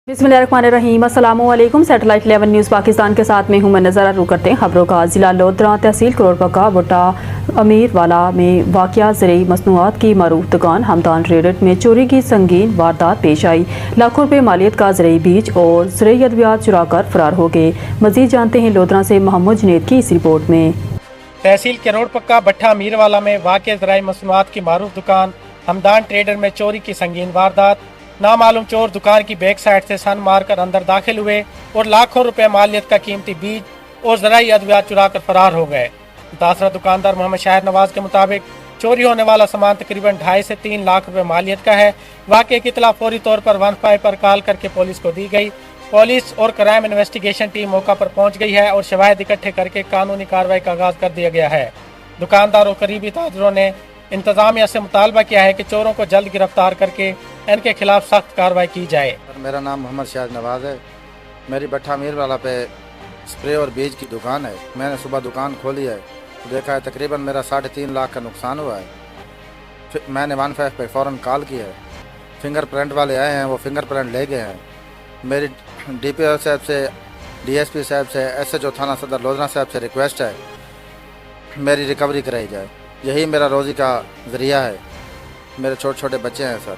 बिस्मिल्लाहिर्रहमानिर्रहीम। अस्सलामुअलैकुम। Satellite 11 news Pakistan के साथ में हूं मैं नज़र रू करते हैं खबरों का। जिला लोधरा तहसील करोड़पक्का भुट्टा अमीर वाला में वाक़या ज़रूरी मसनूआत की मरूफ दुकान हमदान ट्रेडर्स में चोरी की संगीन वारदात पेश आई। लाखों रुपए मालियत का ज़रूरी बीज और ज़रूरी अद्वियात चुरा कर फरार हो गए। मज़ीद जानते हैं लोधरा से मोहम्मद जुनैद की इस रिपोर्ट में। तहसील करोड़पक्का भट्टा अमीरवाला में वाक़ ज़राई मसनूआत की मारूफ दुकान हमदान ट्रेडर में चोरी की संगीन वारदात। नामालूम चोर दुकान की बैक साइड से सन मारकर अंदर दाखिल हुए और लाखों रुपए मालियत का कीमती बीज और ज़राई अद्वियात चुरा कर फरार हो गए। मुतासरा दुकानदार मोहम्मद शाहिद नवाज के मुताबिक चोरी होने वाला सामान तकरीबन 2.5 से 3 लाख रुपए मालियत का है। वाक़े की इतला फौरी तौर पर 15 पर कॉल करके पुलिस को दी गई। पुलिस और क्राइम इन्वेस्टिगेशन टीम मौका पर पहुंच गई है और शवाहिद इकट्ठे करके कानूनी कार्रवाई का आगाज कर दिया गया है। दुकानदार और करीबी ताजरों ने इंतजामिया से मुतालबा किया है कि चोरों को जल्द गिरफ्तार करके इनके खिलाफ सख्त कार्रवाई की जाए। मेरा नाम मोहम्मद शाहिद नवाज है। मेरी भट्टा अमीरवाला पे स्प्रे और बीज की दुकान है। मैंने सुबह दुकान खोली है, देखा है तकरीबन मेरा 3.5 लाख का नुकसान हुआ है। मैंने 15 पे फ़ौरन कॉल किया है। फिंगरप्रिंट वाले आए हैं, वो फिंगरप्रिंट ले गए हैं। मेरी DPO साहब से, DSP साहब से, SHO थाना सदर लोधरा साहब से रिक्वेस्ट है मेरी रिकवरी कराई जाए। यही मेरा रोज़ी का ज़रिया है। मेरे छोटे छोटे बच्चे हैं सर।